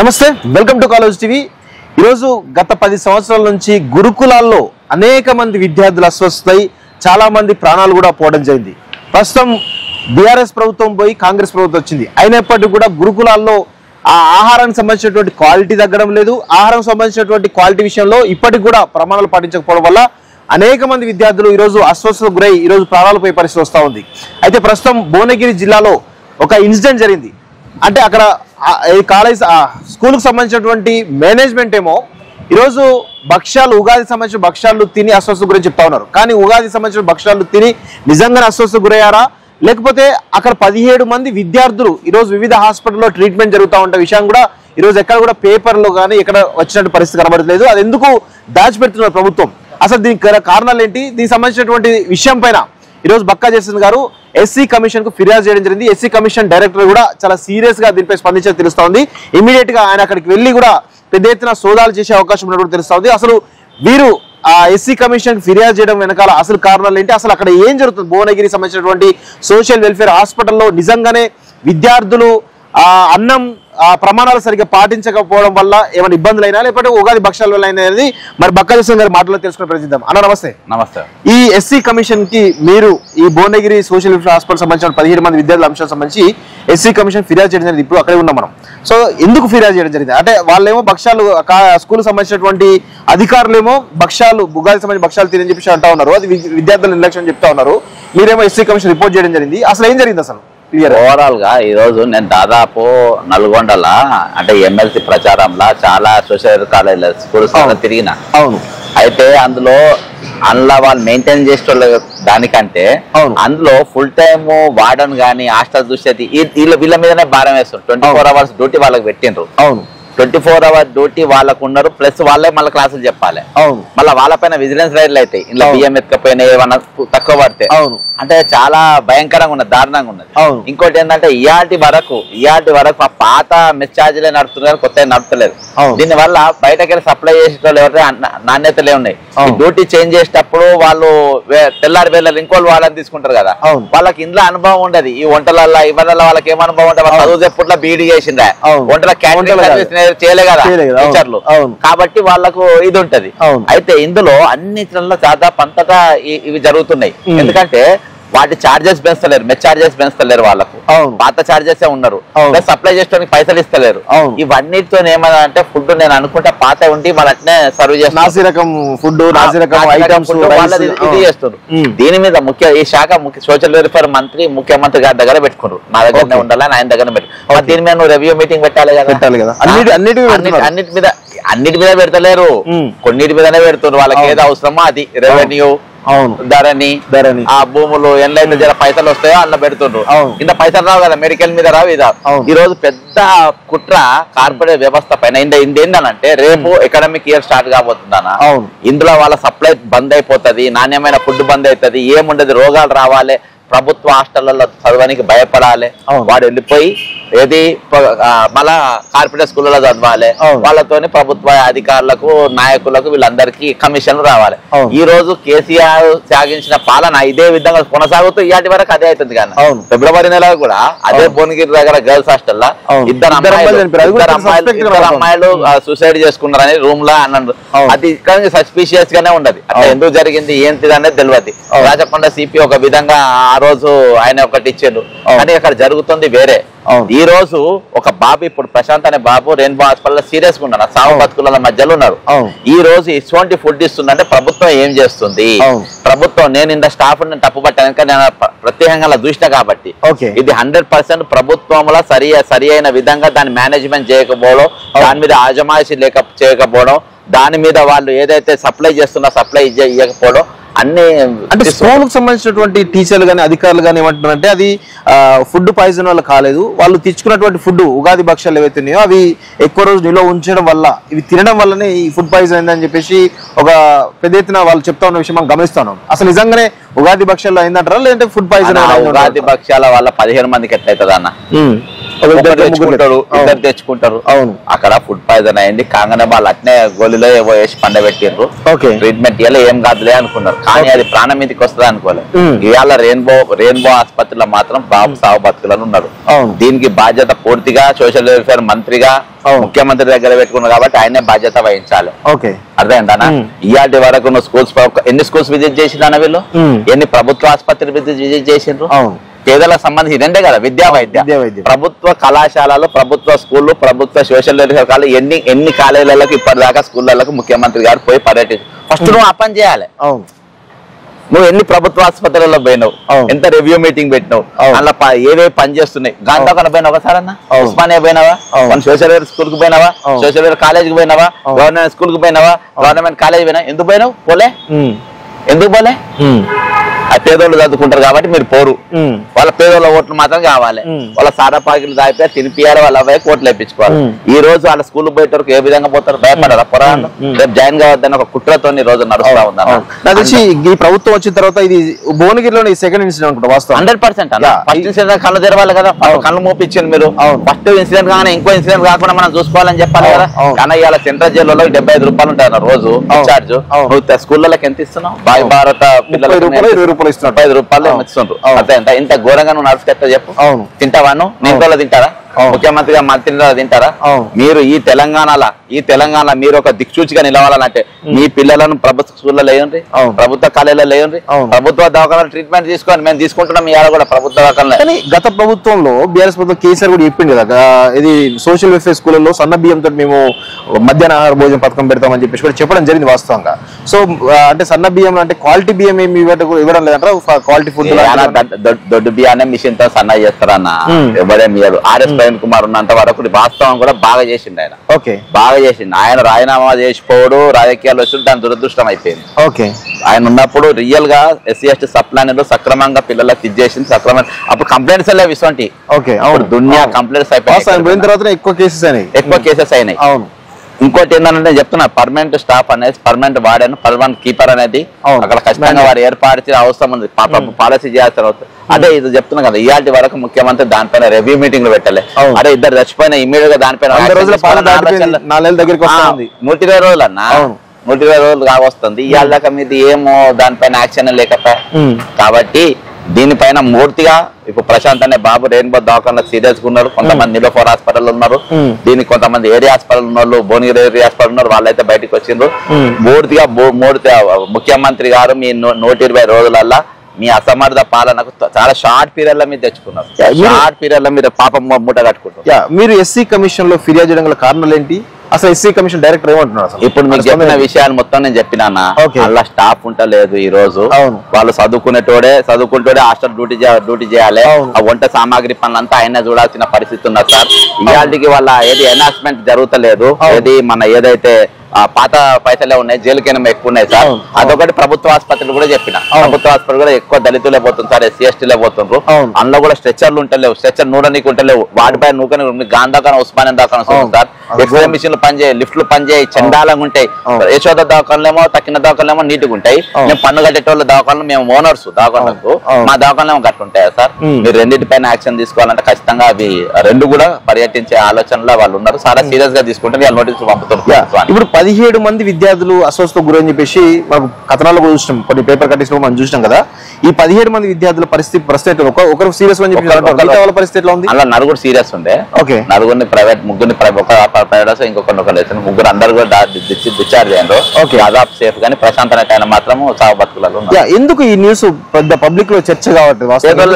నమస్తే, welcome to college TV. ఈరోజు గత 10 సంవత్సరాల నుంచి గురుకులాల్లో అనేక మంది విద్యార్థులు అస్వస్థై చాలా మంది ప్రాణాలు కూడా పోవడం జరిగింది. ప్రస్తుతం బీఆర్ఎస్ ప్రభుత్వం పోయి కాంగ్రెస్ ప్రభుత్వం వచ్చింది. అయినప్పటికీ కూడా గురుకులాల్లో ఆ ఆహారానికి సంబంధించినటువంటి క్వాలిటీ తగ్గడం లేదు. ఆహారం సంబంధించినటువంటి క్వాలిటీ విషయంలో ఇప్పటికి కూడా ప్రమాణాలు పాటించకపోవడం వల్ల అనేక మంది విద్యార్థులు ఈరోజు అస్వస్థతకు గురై ఈరోజు ప్రాణాలు పోయే పరిస్థితి వస్తూ ఉంది. అయితే ప్రస్తుతం భువనగిరి జిల్లాలో ఒక ఇన్సిడెంట్ జరిగింది. అంటే అక్కడ కాలేజ్ స్కూల్కి సంబంధించినటువంటి మేనేజ్మెంట్ ఏమో ఈరోజు భక్ష్యాలు, ఉగాది సంబంధించిన భక్ష్యాలు తిని అస్వస్థత గురించి చెప్తా ఉన్నారు. కానీ ఉగాది సంబంధించిన భక్ష్యాలు తిని నిజంగానే అస్వస్థత గురయ్యారా, లేకపోతే అక్కడ 17 మంది విద్యార్థులు ఈరోజు వివిధ హాస్పిటల్లో ట్రీట్మెంట్ జరుగుతూ ఉంటే విషయం కూడా ఈరోజు ఎక్కడ కూడా పేపర్లో కానీ ఎక్కడ వచ్చినట్టు పరిస్థితి కనబడట్లేదు. అది ఎందుకు దాచిపెడుతున్నారు ప్రభుత్వం, అసలు దీనికి కారణాలు ఏంటి, దీనికి సంబంధించినటువంటి విషయం పైన ఈరోజు బక్కా జయసింగ్ గారు ఎస్సీ కమిషన్ కు ఫిర్యాదు చేయడం జరిగింది. ఎస్సీ కమిషన్ డైరెక్టర్ కూడా చాలా సీరియస్ గా దీనిపై స్పందించడం తెలుస్తోంది. ఇమీడియట్ గా ఆయన అక్కడికి వెళ్లి కూడా పెద్ద ఎత్తున సోదాలు చేసే అవకాశం ఉన్నట్టు తెలుస్తోంది. అసలు వీరు ఆ ఎస్సీ కమిషన్ ఫిర్యాదు చేయడం వెనకాల అసలు కారణాలు ఏంటి, అసలు అక్కడ ఏం జరుగుతుంది, భువనగిరి సంబంధించినటువంటి సోషల్ వెల్ఫేర్ హాస్పిటల్లో నిజంగానే విద్యార్థులు అన్నం ప్రమాణాలు సరిగ్గా పాటించకపోవడం వల్ల ఏమైనా ఇబ్బందులు అయినా లేకపోతే ఉగాది భక్ష్యాల వల్ల అయినా అనేది మరి బక్కా జయసింగ్ గారి మాటలో తెలుసుకునే ప్రయత్నిద్దాం. అన్న నమస్తే. నమస్తే. ఈ ఎస్సీ కమిషన్ కి మీరు ఈ భువనగిరి సోషల్ వెల్ఫేర్ హాస్పిటల్ సంబంధించిన 17 మంది విద్యార్థుల అంశాలకు సంబంధించి ఎస్సీ కమిషన్ ఫిర్యాదు చేయడం జరిగింది. ఇప్పుడు అక్కడే ఉన్నాం మనం. సో ఎందుకు ఫిర్యాదు చేయడం జరిగింది అంటే వాళ్ళేమో భక్ష్యాలు స్కూల్ సంబంధించినటువంటి అధికారులేమో భక్ష్యాలు ఉగాది సంబంధించిన భక్ష్యాలు తినని చెప్పి అంటా ఉన్నారు. అది విద్యార్థుల నిర్లక్ష్యం చెప్తా ఉన్నారు. మీరేమో ఎస్సీ కమిషన్ రిపోర్ట్ చేయడం జరిగింది. అసలు ఏం జరిగింది అసలు ఓవరాల్ గా ఈ రోజు నేను దాదాపు నల్గొండల అంటే ఎమ్మెల్సీ ప్రచారంలో చాలా సోషల్ కాలేజ్ స్కూల్స్ తిరిగిన. అవును. అయితే అందులో వాళ్ళు మెయింటైన్ చేసే దానికంటే అందులో ఫుల్ టైమ్ వార్డన్ గానీ హాస్టల్ చూసేది వీళ్ళ మీదనే భారం వేస్తారు. 24 hours డ్యూటీ వాళ్ళకి పెట్టిండ్రు. అవును. 24 hours డ్యూటీ వాళ్ళకు ఉన్నారు. ప్లస్ వాళ్ళే మళ్ళీ క్లాసులు చెప్పాలి. అవును. మళ్ళీ వాళ్ళపైన విజిలెన్స్ రైడ్లు అవుతాయి. ఇలా బియ్యం ఎత్తుకపోయినా ఏమన్నా తక్కువ పడితే. అవును. అంటే చాలా భయంకరంగా ఉన్నది, దారుణంగా ఉన్నది. ఇంకోటి ఏంటంటే ఇయాటి వరకు ఆ పాత మెస్ ఛార్జీలే నడుతున్నారు, కొత్త నడుపుతలేదు. దీని వల్ల బయటకెళ్ళి సప్లై చేసేటోళ్ళు ఎవరైతే నాణ్యతలే ఉన్నాయి. డ్యూటీ చేంజ్ చేసేటప్పుడు వాళ్ళు తెల్లారి వేళ ఇంకోళ్ళు వాళ్ళని తీసుకుంటారు కదా, వాళ్ళకి ఇంట్లో అనుభవం ఉండదు. ఈ వంటలల్లో ఇవన్నీ వాళ్ళకి ఏం అనుభవం ఉంటుంది, చదువు చెప్పుట్లో బీడీ చేసిందా, వంటల క్యాటరింగ్ చేయలే కదా టీచర్లు, కాబట్టి వాళ్ళకు ఇది ఉంటది. అయితే ఇందులో అన్నిటిలో దాదాపు అంతటా ఇవి జరుగుతున్నాయి. ఎందుకంటే వాటి చార్జెస్ పెంచలేరు, మెస్ చార్జెస్ పెంచలేరు, వాళ్ళకు పాత చార్జెస్ ఉన్నారు, సప్లై చేసుకోవడానికి పైసలు ఇస్తలేరు. ఇవన్నిటితో ఏమన్నా అంటే ఫుడ్ నేను అనుకుంటా పాత ఉండి వాళ్ళు అట్నే సర్వ్ చేస్తారు, ఇది చేస్తారు. దీని మీద ఈ శాఖ సోషల్ వెల్ఫేర్ మంత్రి ముఖ్యమంత్రి గారి దగ్గర పెట్టుకున్నారు. నా దగ్గరనే ఉండాలని ఆయన దగ్గర పెట్టుకున్నారు. దీని మీద నువ్వు రివ్యూ మీటింగ్ పెట్టాలి కదా. అన్నిటి మీద పెడతలేరు, కొన్నిటి మీదనే పెడుతున్నారు. వాళ్ళకి ఏదో అవసరమో అది రెవెన్యూ, ధరణి, ఆ భూములు ఎన్నైతే జర పైసలు వస్తాయో అలా పెడుతుండ్రు. ఇంత పైసలు రావు కదా, మెడికల్ మీద రావు. ఇదా ఈ రోజు పెద్ద కుట్ర కార్పొరేట్ వ్యవస్థ పైన. ఏంటంటే రేపు ఎకనామిక్ ఇయర్ స్టార్ట్ కాబోతుందన్న, ఇందులో వాళ్ళ సప్లై బంద్ అయిపోతుంది, నాణ్యమైన ఫుడ్ బంద్ అవుతుంది, ఏముండదు, రోగాలు రావాలి, ప్రభుత్వ హాస్టళ్లలో చదవడానికి భయపడాలి, వాడు వెళ్ళిపోయి ఏది మళ్ళా కార్పొరేట్ స్కూళ్ళలో చదవాలి, వాళ్ళతోని ప్రభుత్వ అధికారులకు నాయకులకు వీళ్ళందరికీ కమిషన్లు రావాలి. ఈ రోజు కేసీఆర్ సాగించిన పాలన ఇదే విధంగా కొనసాగుతూ ఇయాటి వరకు అదే అవుతుంది. కానీ ఫిబ్రవరి నెల కూడా అదే భువనగిరి దగ్గర గర్ల్స్ హాస్టల్లో ఇద్దరు అమ్మాయిలు సూసైడ్ చేసుకున్నారని రూమ్ లో అన్నారు. అది సస్పిషియస్ గానే ఉండదు. అట్లా ఎందుకు జరిగింది ఏంటిది అనేది తెలియదు. రాజకొండ సిపి ఒక విధంగా ఆ రోజు ఆయన ఒకటి ఇచ్చాడు, కానీ అక్కడ జరుగుతుంది వేరే. ఈ రోజు ఒక బాబు, ఇప్పుడు ప్రశాంత్ అనే బాబు రెయిన్బో హాస్పిటల్ సీరియస్ గా ఉన్నారు, సాగు బతుకుల మధ్యలో ఉన్నారు. ఈ రోజు ఇటువంటి ఫుడ్ ఇస్తుందంటే ప్రభుత్వం ఏం చేస్తుంది? ప్రభుత్వం నేను ఇంత స్టాఫ్ తప్పు పట్టాను, నేను ప్రత్యేకంగా చూసిన కాబట్టి ఇది 100% ప్రభుత్వంలో సరి అయిన విధంగా దాని మేనేజ్మెంట్ చేయకపోవడం, దాని మీద ఆజమాయిషీ చేయకపోవడం, దాని మీద వాళ్ళు ఏదైతే సప్లై చేస్తున్నా సప్లై ఇవ్వకపోవడం అన్ని. అంటే స్కూల్కి సంబంధించినటువంటి టీచర్లు కానీ అధికారులు కానీ ఏమంటున్నారంటే అది ఫుడ్ పాయిజన్ వల్ల కాలేదు, వాళ్ళు తెచ్చుకున్నటువంటి ఫుడ్ ఉగాది భక్ష్యాలు ఏవైతే ఉన్నాయో అవి ఎక్కువ రోజు నిల్వ ఉంచడం వల్ల, ఇవి తినడం వల్లనే ఈ ఫుడ్ పాయిజన్ అయిందని చెప్పేసి ఒక పెద్ద ఎత్తున వాళ్ళు చెప్తా ఉన్న విషయం మనం గమనిస్తున్నాం. అసలు నిజంగానే ఉగాది భక్ష్యాలు అయిందంటారా లేదంటే ఫుడ్ పాయిజన్? ఉగాది భక్ష్యాల వల్ల 15 మందికి ఎట్లయితుంది అన్న? ఇద్దరు తెచ్చుకుంటారు. అవును, అక్కడ ఫుడ్ పాయిజన్ అయింది. కాగానే వాళ్ళు అట్నే గోలిలో ఏవో వేసి పండబెట్టిండ్రు. ట్రీట్మెంట్ ఇవ్వాలి, ఏం కాదులే అనుకున్నారు. కానీ అది ప్రాణం మీదకి వస్తుంది అనుకోలేదు. ఇవాళ రెయిన్బో ఆసుపత్రిలో మాత్రం బాబు సాగు బతుకులను ఉన్నారు. దీనికి బాధ్యత పూర్తిగా సోషల్ వెల్ఫేర్ మంత్రిగా ముఖ్యమంత్రి దగ్గర పెట్టుకున్నారు కాబట్టి ఆయనే బాధ్యత వహించాలి. అర్థమైందా? ఇవాటి వరకు నువ్వు స్కూల్స్ ఎన్ని స్కూల్స్ విజిట్ చేసిందన్న వీళ్ళు? ఎన్ని ప్రభుత్వ ఆసుపత్రులు విజిట్ చేసిండ్రు? పేదలకు సంబంధించి రెండే కదా, విద్యా వైద్య. ప్రభుత్వ కళాశాలలు, ప్రభుత్వ స్కూళ్ళు, ప్రభుత్వ సోషల్ వెల్ఫేర్ కాలేజ్ ఎన్ని కాలేజీలకు ఇప్పటిదాకా స్కూళ్ళకు ముఖ్యమంత్రి గారు పోయి పర్యటించి ఫస్ట్ నువ్వు ఆ పని చేయాలి. నువ్వు ఎన్ని ప్రభుత్వ ఆసుపత్రులలో పోయినావు, ఎంత రివ్యూ మీటింగ్ పెట్టినావు, అలా ఏవేవి పని చేస్తున్నాయి. గాంధీ పోయినావు ఒకసారి అన్న? ఉస్మానియా పోయినావా? మన సోషల్ వెల్ఫేర్ స్కూల్ కి పోయినావా? సోషల్ వెల్ఫేర్ కాలేజ్ కి పోయినావా? గవర్నమెంట్ స్కూల్ కి పోయినావా? గవర్నమెంట్ కాలేజ్ పోయినా? ఎందుకు పోయినావు? పోలే. ఎందుకు పోలే? ఆ పేదోళ్ళు చదువుకుంటారు కాబట్టి మీరు పోరు. వాళ్ళ పేదోళ్ళ ఓట్లు మాత్రం కావాలి. వాళ్ళ సారా పాకిలు దాయిపోయి తినిపియాలి, వాళ్ళ అబ్బాయి కోట్లు వేయించుకోవాలి. ఈ రోజు వాళ్ళ స్కూల్ పోయేటప్పుడు ఏ విధంగా పోతారు? భయపడారా? పొరాలు రేపు జాయిన్ కావద్దని ఒక కుట్రతో ఈ రోజు నడుస్తా ఉందా? ఈ ప్రభుత్వం వచ్చిన తర్వాత ఇది భువనగిరిలో సెకండ్ ఇన్సిడెంట్ అనుకుంటా. 100% ఫస్ట్ ఇన్సిడెంట్ కళ్ళు తెరవాలి కదా, కళ్ళు మోపించింది మీరు. ఫస్ట్ ఇన్సిడెంట్ కానీ ఇంకో ఇన్సిడెంట్ కాకుండా మనం చూసుకోవాలని చెప్పాలి కదా. కానీ ఇవాళ సెంట్రల్ జైల్లో 75 రూపాయలు ఉంటాయి రోజు చార్జ్. నువ్వు స్కూళ్ళకి ఎంత ఇస్తున్నావు? బాయ్ భారత పిల్లలు 5 రూపాయలు ఇస్తుండ్రు. అదే ఇంత ఘోరంగా నువ్వు నడుచుకెట్టా చెప్పు? తింటావా? నువ్వు నీళ్ళలో తింటారా? ముఖ్యమంత్రిగా మంత్రిలో తింటారా? మీరు ఈ తెలంగాణ మీరు ఒక దిక్సూచిగా నిలవాలంటే మీ పిల్లలను ప్రభుత్వ స్కూల్లో లేదండి, ప్రభుత్వ కాలేజీలో లేదండి, ప్రభుత్వ దవాఖానాలో ట్రీట్మెంట్ తీసుకోండి. మేము తీసుకుంటున్నాం ఇవాళ కూడా ప్రభుత్వ దవాఖానాలో. కానీ గత ప్రభుత్వంలో బీఆర్ఎస్ ప్రభుత్వం కేసీఆర్ కూడా చెప్పింది కదా, ఇది సోషల్ వెల్ఫేర్ స్కూళ్ళలో సన్న బియ్యంతో మేము మధ్యాహ్న ఆహార భోజనం పథకం పెడతామని చెప్పేసి కూడా చెప్పడం జరిగింది వాస్తవంగా. సో అంటే సన్న బియ్యం అంటే క్వాలిటీ బియ్యం ఏమి ఇవ్వడం లేదంటారా? క్వాలిటీ ఫుడ్ దొడ్డు బియ్యాన్ని మిషన్ తో సన్న చేస్తారన్న ఎవరేమి ఆర్ఎస్ ప్రవీణ్ కుమార్ ఉన్నంత వరకు వాస్తవం కూడా బాగా చేసిండు ఆయన. బాగా చేసిండు ఆయన. రాజీనామా చేసిపోవడు రాజకీయాలు వచ్చి దాని దురదృష్టం అయిపోయింది. ఆయన ఉన్నప్పుడు రియల్ గా SC/ST సప్లాన్లు సక్రమంగా పిల్లలకు ఇచ్చేసింది. సక్రమంగా అప్పుడు కంప్లైంట్స్ లేవు ఇటువంటి. దునియా కంప్లైంట్స్ అయిపోయిన ఎక్కువ కేసెస్ అయినాయి. ఇంకోటి ఏంటంటే చెప్తున్నా, పర్మనెంట్ స్టాఫ్ అనేది పర్మనెంట్ వార్డెన్, పర్మనెంట్ కీపర్ అనేది అక్కడ ఖచ్చితంగా వారు ఏర్పాటు అవసరం ఉంది. పాలసీ చేయాల్సిన అవసరం. అదే ఇది చెప్తున్నా కదా, ఇవాటి వరకు ముఖ్యమంత్రి దానిపైన రివ్యూ మీటింగ్లు పెట్టలే. అదే ఇద్దరు చచ్చిపోయిన ఇమీడియట్ గా దానిపైన 120 రోజులు అన్న, 120 రోజులు కావస్తుంది. ఇవాళ దాకా మీది ఏమో దానిపైన యాక్షన్ లేకపోయా. కాబట్టి దీనిపైన మూర్తిగా ఇప్పుడు ప్రశాంత్ అనే బాబు రెయిన్బో దవాఖానలో సీరియస్ గా ఉన్నారు. కొంతమంది నిలోఫర్ హాస్పిటల్ ఉన్నారు, దీనికి కొంతమంది ఏరియా హాస్పిటల్ ఉన్నారు, భువనగిరి ఏరియా హాస్పిటల్ ఉన్నారు. వాళ్ళైతే బయటకు వచ్చిండ్రు. పూర్తిగా ముఖ్యమంత్రి గారు మీ 120 రోజులల్లా మీ అసమర్థ పాలనకు చాలా షార్ట్ పీరియడ్ లో మీరు తెచ్చుకున్నారు. షార్ట్ పీరియడ్ లో మీరు పాపం మూట కట్టుకుంటారు. మీరు SC కమిషన్ లో ఫిర్యాదు చేయడం గల కారణాలు ఏంటి? అసలు SC కమిషన్ డైరెక్టర్ ఏమంటున్నారు? ఇప్పుడు మీకు చెప్పిన విషయాలు మొత్తం నేను చెప్పినా. అలా స్టాఫ్ ఉంటలేదు. ఈ రోజు వాళ్ళు చదువుకుంటోడే హాస్టల్ డ్యూటీ చేయాలి. ఆ వంట సామాగ్రి పనులంతా ఆయన చూడాల్సిన పరిస్థితి ఉన్నది సార్. ఇవాళకి వాళ్ళ ఏది ఎన్హాన్స్మెంట్ జరుగుతలేదు. ఏది మన ఏదైతే పాత పైసలే ఉన్నాయి, జైలుకైనా ఎక్కువ ఉన్నాయి సార్. అదొకటి ప్రభుత్వ ఆసుపత్రులు కూడా చెప్పిన. ప్రభుత్వ ఆసుపత్రి కూడా ఎక్కువ దళితులే పోతుంది సార్, SC/STలే పోతుండ్రు. అందులో కూడా స్ట్రెచ్చర్లు ఉంటలేవు, స్ట్రెచ్చర్ నూడనీకి ఉంటలేవు. వాటిపై నూకని గాంధాకాన ఉస్మానియా దాకా సార్. ఎక్స్రే మిషన్లు పనిచేయి, లిఫ్ట్లు పనిచేయి, చండాలంగా ఉంటాయి. యశోద దవాఖానలేమో తక్కిన దవాఖానలేమో నీట్గా ఉంటాయి. మేము పన్ను కట్టేటోళ్ళ దవాఖానలు మేము ఓనర్స్ దవాఖానలకు, మా దవాఖానలేమో గట్టుంటాయా సార్? మీరు రెండింటిపైన యాక్షన్ తీసుకోవాలంటే ఖచ్చితంగా అవి రెండు కూడా పర్యటించే ఆలోచనలో వాళ్ళు ఉన్నారు. చాలా సీరియస్ గా తీసుకుంటే వాళ్ళు నోటీసులు పంపుతున్నారు. ఇప్పుడు 17 మంది విద్యార్థులు అస్వస్థకు గురని చెప్పేసి మనకు కథనాలు కూడా చూసినాం, కొన్ని పేపర్ కట్టించిన మనం చూసినాం కదా. ఈ 17 మంది విద్యార్థుల పరిస్థితి ఒకరు సీరియస్ అని చెప్పి పరిస్థితి ఉంది. అలా నలుగురు సీరియస్ ఉండే, నలుగురిని ప్రైవేట్, ముగ్గురిని ప్రైవేట్, ఇంకొకరు ముగ్గురు అందరు కూడా డిశ్చార్జ్ అయ్యారు. దాదాపు సేఫ్ గానీ ప్రశాంత్ అనే ఆయన మాత్రం చావు బతుకులలో. ఎందుకు ఈ న్యూస్ పెద్ద పబ్లిక్ లో చర్చ కావట్లేదు?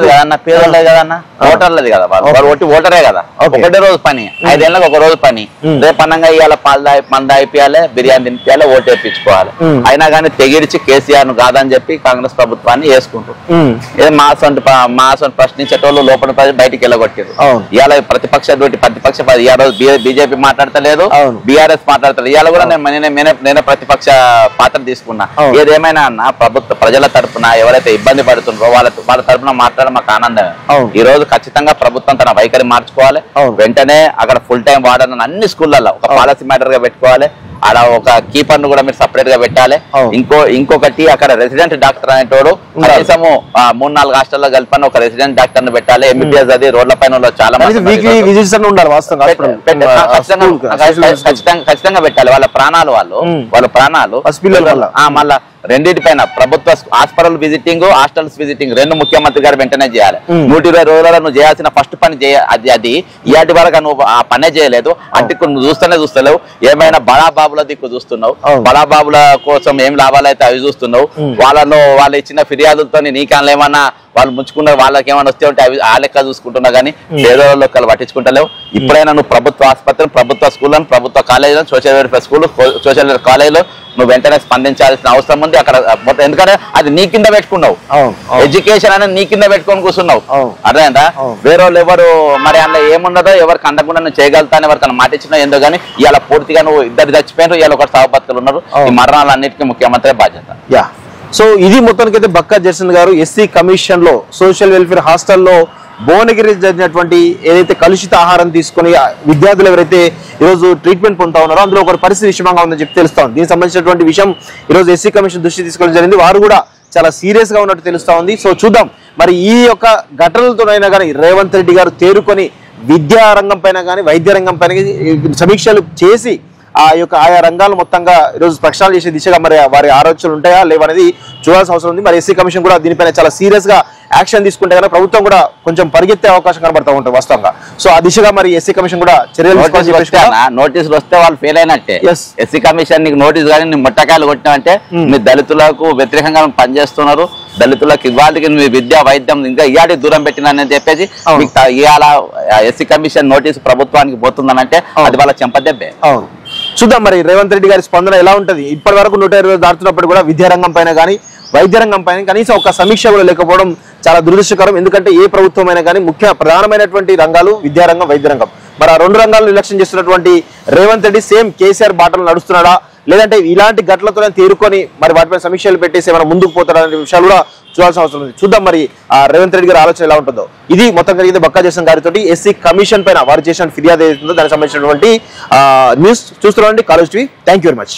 కదన్నా, పేదలేదు కదన్నా, ఓటర్లేదు కదా, వాడు ఒట్టి ఓటరే కదా. ఒకటే రోజు పని, 5 ఏళ్ళకి ఒక రోజు పని. రేపు పన్నంగా ఇవాళ మంద అయిపోయాలి, బిర్యానీ తినిపించాలి, ఓటు వేయించుకోవాలి. అయినా కానీ తెగిడిచి కేసీఆర్ ను కాదని చెప్పి కాంగ్రెస్ ప్రభుత్వాన్ని వేసుకుంటారు. మాసంటి ప్రశ్నించేటోళ్ళు లోపల బయటికి వెళ్ళగొట్టారు. ఇవాళ ప్రతిపక్ష బీజేపీ మాట్లాడతలేదు, బీఆర్ఎస్ మాట్లాడతారు. ఇవాళ కూడా నేనే ప్రతిపక్ష పాత్ర తీసుకున్నా. ఏదేమైనా అన్న ప్రజల తరఫున ఎవరైతే ఇబ్బంది పడుతుండ్రో వాళ్ళ తరఫున మాట్లాడడం మాకు ఆనందమే. ఈ రోజు ఖచ్చితంగా ప్రభుత్వం తన వైఖరి మార్చుకోవాలి. వెంటనే అక్కడ ఫుల్ టైం వార్డెన్ అన్ని స్కూళ్ళల్లో ఒక పాలసీ మ్యాటర్ గా పెట్టుకోవాలి. ఆడ ఒక కీపర్ ను కూడా మీరు సపరేట్ గా పెట్టాలి. ఇంకొకటి అక్కడ రెసిడెంట్ డాక్టర్ అనేటోడు కనీసము 3-4 హాస్టల్లో కలిపి ఒక రెసిడెంట్ డాక్టర్ ను పెట్టాలి. ఎంబీబీఎస్ అది రోడ్ల పైన చాలా ఖచ్చితంగా పెట్టాలి. వాళ్ళ ప్రాణాలు మళ్ళా రెండింటిపైన ప్రభుత్వ హాస్పిటల్ విజిటింగ్, హాస్టల్స్ విజిటింగ్ రెండు ముఖ్యమంత్రి గారు వెంటనే చేయాలి. 120 రోజులలో నువ్వు చేయాల్సిన ఫస్ట్ పని అది ఇయాటి వరకు నువ్వు ఆ పనే చేయలేదు అంటే నువ్వు చూస్తలేవు. ఏమైనా బడాబాబుల దిక్కు చూస్తున్నావు, బడాబాబుల కోసం ఏం లాభాలైతే అవి చూస్తున్నావు. వాళ్ళు ఇచ్చిన ఫిర్యాదులతో నీకన్నా ఏమన్నా వాళ్ళు ముంచుకున్నారు, వాళ్ళకి ఏమైనా వస్తే ఉంటే అవి ఆ లెక్క చూసుకుంటున్నా కానీ పేదోళ్ళ లెక్కలు పట్టించుకుంటలేవు. ఇప్పుడైనా నువ్వు ప్రభుత్వ ఆసుపత్రులు, ప్రభుత్వ స్కూళ్ళను, ప్రభుత్వ కాలేజీలను, social welfare school, social welfare కాలేజీలో నువ్వు వెంటనే స్పందించాల్సిన అవసరం ఉంది అక్కడ. ఎందుకంటే అది నీ కింద పెట్టుకున్నావు, ఎడ్యుకేషన్ అనేది నీ కింద పెట్టుకొని కూర్చున్నావు. అర్థమైందా? వేరే వాళ్ళు ఎవరు మరి అందులో ఏమున్నదో ఎవరికి అందకుండా నువ్వు చేయగలుగుతాను ఎవరికైనా మాట ఇచ్చినా ఏందో కానీ ఇవాళ పూర్తిగా నువ్వు ఇద్దరు చచ్చిపోయినారు, ఇవాళ ఒకటి సాగుబతులు ఉన్నారు. ఈ మరణాలన్నిటికీ ముఖ్యమంత్రి బాధ్యత. సో ఇది మొత్తానికైతే బక్కా జయచంద్ గారు ఎస్సీ కమిషన్ లో సోషల్ వెల్ఫేర్ హాస్టల్లో భువనగిరి జరిగినటువంటి ఏదైతే కలుషిత ఆహారం తీసుకుని విద్యార్థులు ఎవరైతే ఈరోజు ట్రీట్మెంట్ పొందుతా ఉన్నారో అందులో ఒక పరిస్థితి విషమంగా ఉందని చెప్పి తెలుస్తా ఉంది. దీనికి సంబంధించినటువంటి విషయం ఈరోజు ఎస్సీ కమిషన్ దృష్టి తీసుకోవడం జరిగింది. వారు కూడా చాలా సీరియస్ గా ఉన్నట్టు తెలుస్తా ఉంది. సో చూద్దాం మరి ఈ యొక్క ఘటనలతోనైనా కానీ రేవంత్ రెడ్డి గారు తేరుకొని విద్యా రంగం పైన కానీ వైద్య రంగం పైన సమీక్షలు చేసి ఆయా రంగాలు మొత్తంగా ఈరోజు ప్రక్షాళన చేసే దిశగా మరి వారి ఆలోచనలు ఉంటాయా లేవనేది చూడాల్సిన అవసరం ఉంది. మరి ఎస్సీ కమిషన్ కూడా దీనిపైన చాలా సీరియస్ గా యాక్షన్ తీసుకుంటే కనుక ప్రభుత్వం కూడా కొంచెం పరిగెత్తే అవకాశం కనబడతా ఉంటుంది వాస్తవంగా. సో ఆ దిశగా మరి ఎస్సీ కమిషన్ కూడా చర్యలు నోటీసులు వస్తే వాళ్ళు ఫెయిల్ అయినట్టే. ఎస్సీ కమిషన్ నీకు నోటీస్ కానీ నీ ముట్టకాయలు కొట్టినావంటే మీ దళితులకు వ్యతిరేకంగా పనిచేస్తున్నారు, దళితులకు ఇవాళకి మీ విద్యా వైద్యం ఇంకా ఇయాడికి దూరం పెట్టినని చెప్పేసి ఇవాళ ఎస్సీ కమిషన్ నోటీసు ప్రభుత్వానికి పోతుందని అంటే అది వాళ్ళ చెంపదెబ్బే. చూద్దాం మరి రేవంత్ రెడ్డి గారి స్పందన ఎలా ఉంటుంది. ఇప్పటి వరకు 120 దాటుతున్నప్పుడు కూడా విద్యారంగం పైన కానీ వైద్య రంగం పైన కనీసం ఒక సమీక్ష కూడా లేకపోవడం చాలా దురదృష్టకరం. ఎందుకంటే ఏ ప్రభుత్వం అయినా కానీ ప్రధానమైనటువంటి రంగాలు విద్యారంగం, వైద్య రంగం. మరి ఆ రెండు రంగాలను నిర్లక్ష్యం చేస్తున్నటువంటి రేవంత్ రెడ్డి సేమ్ కేసీఆర్ బాటలు నడుస్తున్నాడా లేదంటే ఇలాంటి ఘటనలతో తేరుకొని మరి వాటిపై సమీక్షలు పెట్టేసి ఏమైనా ముందుకు పోతాడనే విషయాలు కూడా చూడాల్సిన అవసరం ఉంది. చూద్దాం మరి రేవంత్ రెడ్డి గారి ఆలోచన ఎలా ఉంటుందో. ఇది మొత్తం కలిగితే బక్కా జయచంద్ గారితో ఎస్సీ కమిషన్ పైన వారు చేసిన ఫిర్యాదు ఏదైతుందో దానికి సంబంధించినటువంటి న్యూస్ చూస్తున్నామండి college TV. Thank you very much.